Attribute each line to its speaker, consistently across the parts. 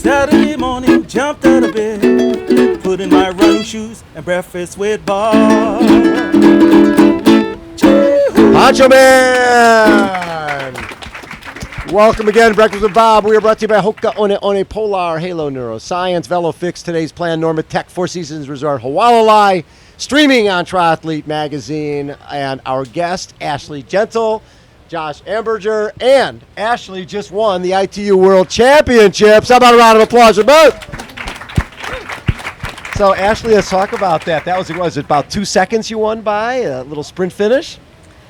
Speaker 1: Saturday morning, jumped out of bed, put in my running shoes and breakfast with Bob.
Speaker 2: Poncho Man! Welcome again, Breakfast with Bob. We are brought to you by HOKA, One Polar, Halo, Neuroscience, Velofix, Today's Plan, Normatec, Four Seasons Resort, Hualalai, streaming on Triathlete Magazine, and our guest, Ashleigh Gentle, Josh Amberger, and Ashleigh just won the ITU World Championships. How about a round of applause for both? So, Ashleigh, let's talk about that. That was it about 2 seconds you won by, a little sprint finish?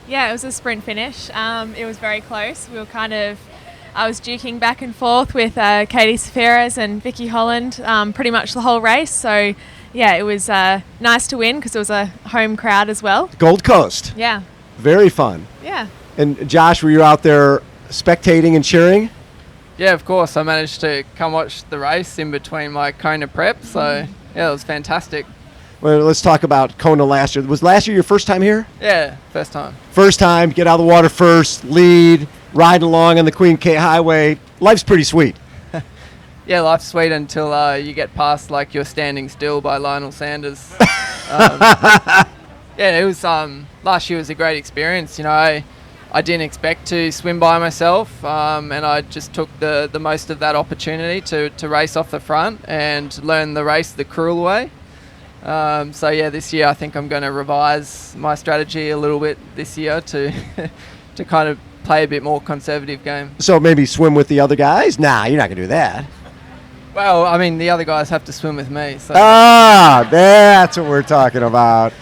Speaker 3: Yeah, it was a sprint finish. It was very close. I was duking back and forth with Katie Safiras and Vicky Holland pretty much the whole race. So, yeah, it was nice to win because it was a home crowd as well.
Speaker 2: Gold Coast.
Speaker 3: Yeah.
Speaker 2: Very fun.
Speaker 3: Yeah.
Speaker 2: And Josh, were you out there spectating and cheering?
Speaker 4: Yeah, of course. I managed to come watch the race in between my Kona prep. So, yeah, it was fantastic.
Speaker 2: Well, let's talk about Kona last year. Was last year your first time here?
Speaker 4: Yeah, first time.
Speaker 2: First time, get out of the water first, lead, riding along on the Queen K Highway. Life's pretty sweet.
Speaker 4: Yeah, life's sweet until you get past like You're Standing Still by Lionel Sanders. Yeah, it was last year was a great experience. You know, I didn't expect to swim by myself, and I just took the most of that opportunity to race off the front and learn the race the cruel way. So yeah, this year I think I'm going to revise my strategy a little bit this year to to kind of play a bit more conservative game.
Speaker 2: So maybe swim with the other guys? Nah, you're not going to do that.
Speaker 4: Well, I mean, the other guys have to swim with me. So.
Speaker 2: Ah, that's what we're talking about.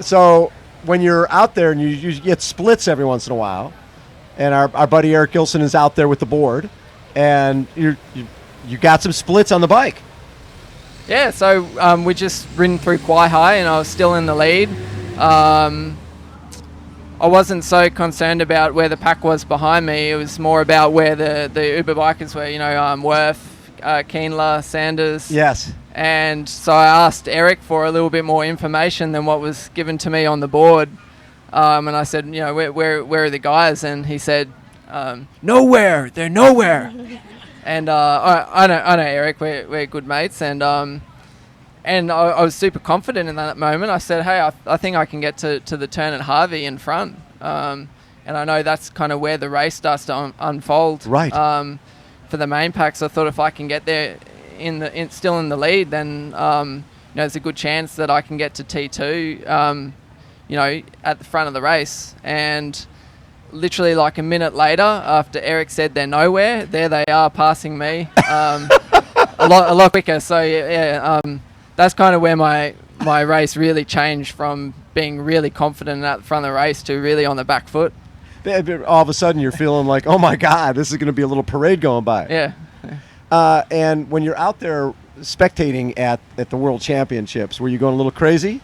Speaker 2: So when you're out there and you get splits every once in a while, and our buddy Eric Gilson is out there with the board, and you got some splits on the bike.
Speaker 4: Yeah, so we just ridden through High and I was still in the lead. I wasn't so concerned about where the pack was behind me. It was more about where the Uber bikers were, you know, Worth, Keenler, Sanders.
Speaker 2: Yes.
Speaker 4: And so I asked Eric for a little bit more information than what was given to me on the board. And I said, you know, where are the guys? And he said, nowhere. They're nowhere. And I know Eric. We're good mates, and I was super confident in that moment. I said, hey, I think I can get to the turn at Harvey in front, and I know that's kind of where the race starts to unfold. Right. For the main pack, so I thought if I can get there still in the lead, then you know, there's a good chance that I can get to T2, you know, at the front of the race. And literally like a minute later, after Eric said they're nowhere, there they are passing me a lot quicker. So yeah, that's kind of where my race really changed from being really confident at the front of the race to really on the back foot.
Speaker 2: All of a sudden you're feeling like, oh my God, this is going to be a little parade going by.
Speaker 4: Yeah.
Speaker 2: And when you're out there spectating at the World Championships, were you going a little crazy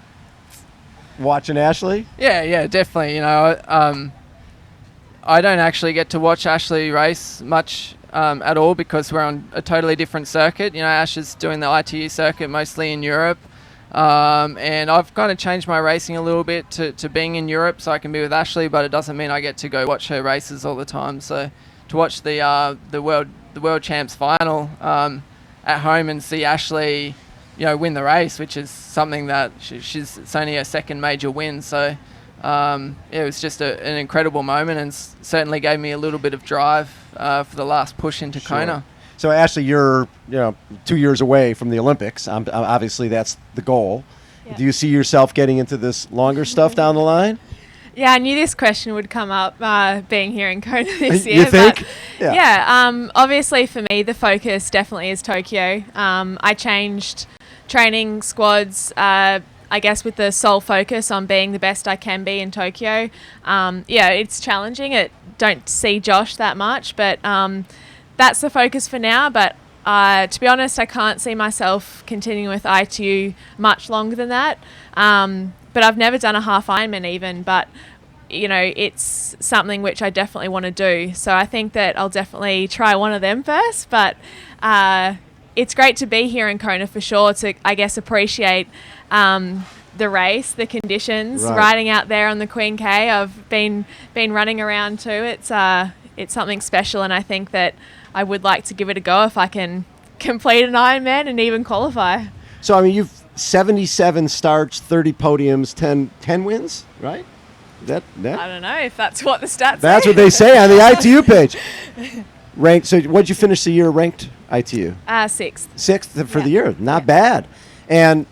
Speaker 2: watching Ashleigh?
Speaker 4: Yeah, definitely. You know, I don't actually get to watch Ashleigh race much at all because we're on a totally different circuit. You know, Ash is doing the ITU circuit mostly in Europe. And I've kind of changed my racing a little bit to being in Europe so I can be with Ashleigh, but it doesn't mean I get to go watch her races all the time. So to watch the World Champs final at home and see Ashleigh, you know, win the race, which is something that it's only her second major win. So it was just an incredible moment and certainly gave me a little bit of drive for the last push into Kona.
Speaker 2: So Ashleigh, you're 2 years away from the Olympics. Obviously, that's the goal. Yeah. Do you see yourself getting into this longer stuff down the line?
Speaker 3: Yeah, I knew this question would come up being here in Kona this year.
Speaker 2: You think?
Speaker 3: But yeah, obviously for me, the focus definitely is Tokyo. I changed training squads, I guess, with the sole focus on being the best I can be in Tokyo. Yeah, it's challenging. Don't see Josh that much, but that's the focus for now. But to be honest, I can't see myself continuing with ITU much longer than that. But I've never done a half Ironman even, but you know, it's something which I definitely want to do. So I think that I'll definitely try one of them first, but it's great to be here in Kona for sure to, I guess, appreciate the race, the conditions, riding out there on the Queen K. I've been running around too. It's something special, and I think that I would like to give it a go if I can complete an Ironman and even qualify.
Speaker 2: So, I mean, you've 77 starts, 30 podiums, 10 wins, right? That
Speaker 3: I don't know if that's what the stats
Speaker 2: That's
Speaker 3: say.
Speaker 2: what they say on the ITU page. Ranked. So, what'd you finish the year ranked ITU?
Speaker 3: 6th.
Speaker 2: 6th for the
Speaker 3: Yeah.
Speaker 2: year. Not bad. And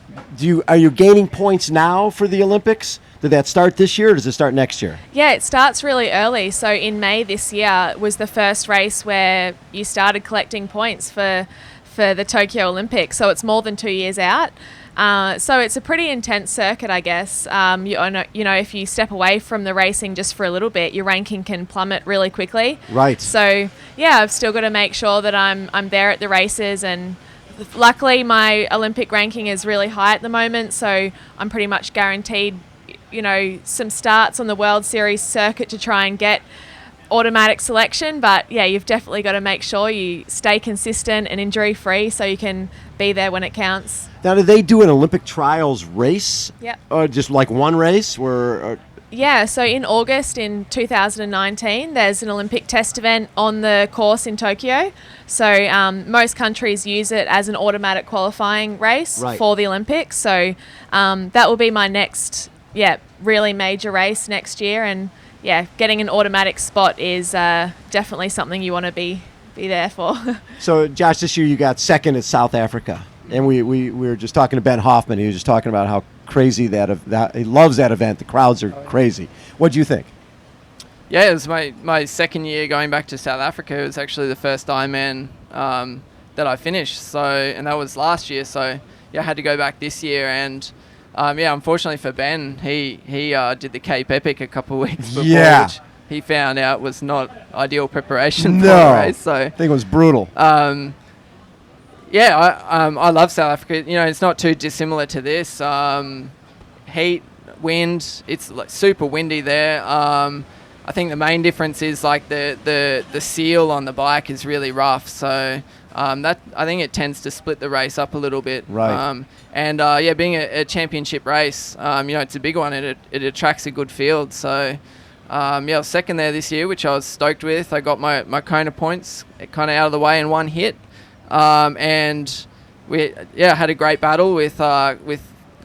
Speaker 2: are you gaining points now for the Olympics? Did that start this year or does it start next year?
Speaker 3: Yeah, it starts really early. So in May this year was the first race where you started collecting points for the Tokyo Olympics. So it's more than 2 years out. So it's a pretty intense circuit, I guess. If you step away from the racing just for a little bit, your ranking can plummet really quickly.
Speaker 2: Right.
Speaker 3: So yeah, I've still got to make sure that I'm there at the races, and luckily my Olympic ranking is really high at the moment. So I'm pretty much guaranteed, some starts on the World Series circuit to try and get automatic selection. But yeah, you've definitely got to make sure you stay consistent and injury free so you can be there when it counts.
Speaker 2: Now, do they do an Olympic trials race?
Speaker 3: Yep.
Speaker 2: Or just like one race?
Speaker 3: Yeah, so in August in 2019, there's an Olympic test event on the course in Tokyo. So most countries use it as an automatic qualifying race for the Olympics. So that will be my next, really major race next year. And getting an automatic spot is definitely something you want to be there for.
Speaker 2: So, Josh, this year you got second at South Africa. And we were just talking to Ben Hoffman. He was just talking about how crazy that he loves that event. The crowds are crazy. What do you think?
Speaker 4: Yeah, it was my second year going back to South Africa. It was actually the first Ironman that I finished. So, and that was last year. So, I had to go back this year. And unfortunately for Ben, he did the Cape Epic a couple of weeks before, which he found out was not ideal preparation for the race. So
Speaker 2: I think it was brutal.
Speaker 4: I love South Africa. It's not too dissimilar to this. Heat, wind, it's like super windy there. I think the main difference is like the seal on the bike is really rough. So that I think it tends to split the race up a little bit.
Speaker 2: Right.
Speaker 4: Being a championship race, it's a big one. It attracts a good field. So I was second there this year, which I was stoked with. I got my Kona points kind of out of the way in one hit. And we had a great battle with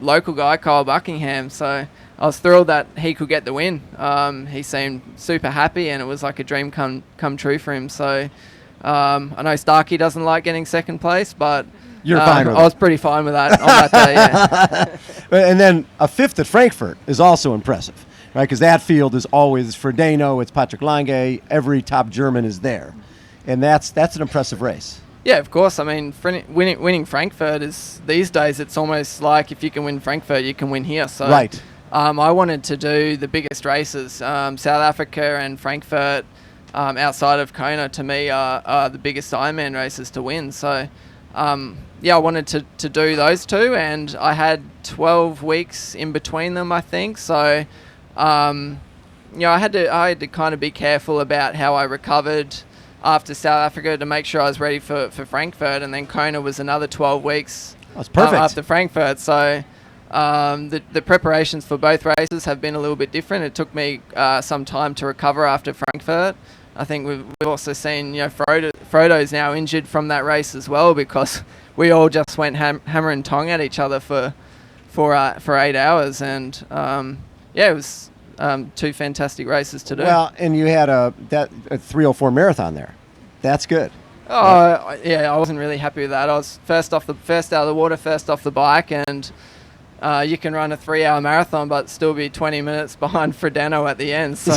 Speaker 4: local guy Kyle Buckingham, so I was thrilled that he could get the win. He seemed super happy and it was like a dream come true for him. So I know Starkey doesn't like getting second place, but
Speaker 2: You're fine with
Speaker 4: I was pretty fine with that on that day. Yeah.
Speaker 2: And then a fifth at Frankfurt is also impressive, right? Because that field is always Frodeno, it's Patrick Lange, every top German is there, and that's an impressive race.
Speaker 4: Yeah, of course. I mean, winning Frankfurt is, these days, it's almost like if you can win Frankfurt, you can win here. So,
Speaker 2: right.
Speaker 4: I wanted to do the biggest races. South Africa and Frankfurt, outside of Kona, to me, are the biggest Ironman races to win. So, I wanted to do those two, and I had 12 weeks in between them, I think. So, I had to kind of be careful about how I recovered after South Africa to make sure I was ready for Frankfurt, and then Kona was another 12 weeks
Speaker 2: That's perfect.
Speaker 4: After Frankfurt. So the preparations for both races have been a little bit different. It took me some time to recover after Frankfurt. I think we've also seen Frodo's now injured from that race as well, because we all just went hammer and tong at each other for 8 hours, and it was two fantastic races to do.
Speaker 2: Well, and you had a 3:04 marathon there. That's good.
Speaker 4: I wasn't really happy with that. I was first out of the water, first off the bike, and you can run a 3-hour marathon but still be 20 minutes behind Frodeno at the end. So,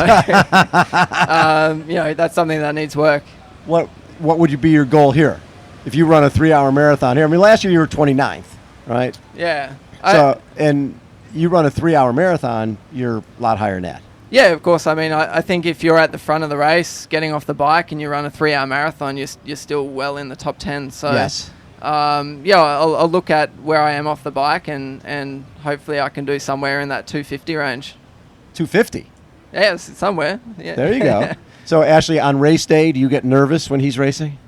Speaker 4: that's something that needs work.
Speaker 2: What would be your goal here if you run a 3-hour marathon here? I mean, last year you were 29th, right?
Speaker 4: Yeah.
Speaker 2: And you run a 3-hour marathon, you're a lot higher than that.
Speaker 4: Yeah, of course. I mean, I think if you're at the front of the race, getting off the bike, and you run a 3-hour marathon, you're still well in the top 10. So,
Speaker 2: yes.
Speaker 4: I'll look at where I am off the bike, and hopefully I can do somewhere in that 250 range.
Speaker 2: 250?
Speaker 4: Yeah, somewhere. Yeah.
Speaker 2: There you go. So, Ashleigh, on race day, do you get nervous when he's racing?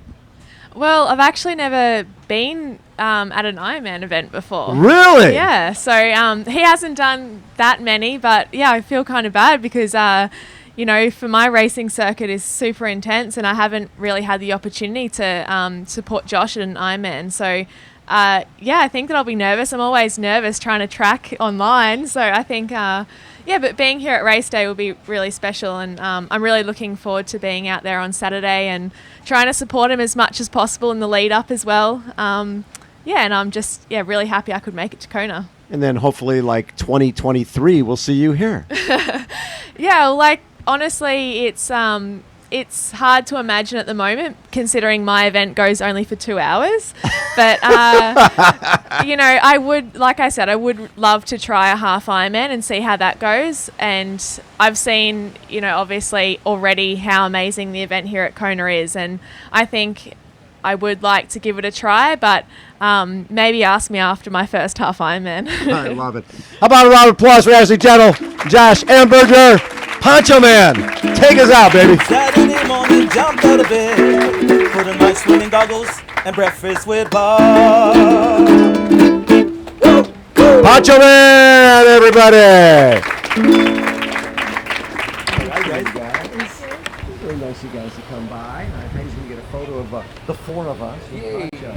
Speaker 3: Well, I've actually never been at an Ironman event before.
Speaker 2: Really?
Speaker 3: Yeah. So he hasn't done that many, but I feel kind of bad because for my racing circuit is super intense, and I haven't really had the opportunity to support Josh at an Ironman. So, I think that I'll be nervous. I'm always nervous trying to track online. So I think, but being here at race day will be really special, and I'm really looking forward to being out there on Saturday and trying to support him as much as possible in the lead up as well. And I'm just really happy I could make it to Kona.
Speaker 2: And then hopefully, like 2023, we'll see you here.
Speaker 3: Honestly, it's hard to imagine at the moment, considering my event goes only for 2 hours. But I would love to try a half Ironman and see how that goes. And I've seen, obviously already how amazing the event here at Kona is, and I think I would like to give it a try, but maybe ask me after my first half Ironman.
Speaker 2: I love it. How about a round of applause for Ashleigh Gentle, Josh Amberger, Poncho Man. Take us out, baby.
Speaker 1: Saturday morning, jumped out of bed, put on my swimming goggles and breakfast with Bob.
Speaker 2: Poncho Man, everybody. All right, guys. Very nice of you guys to come by. Heidi's going to get a photo of the four of us. With Poncho.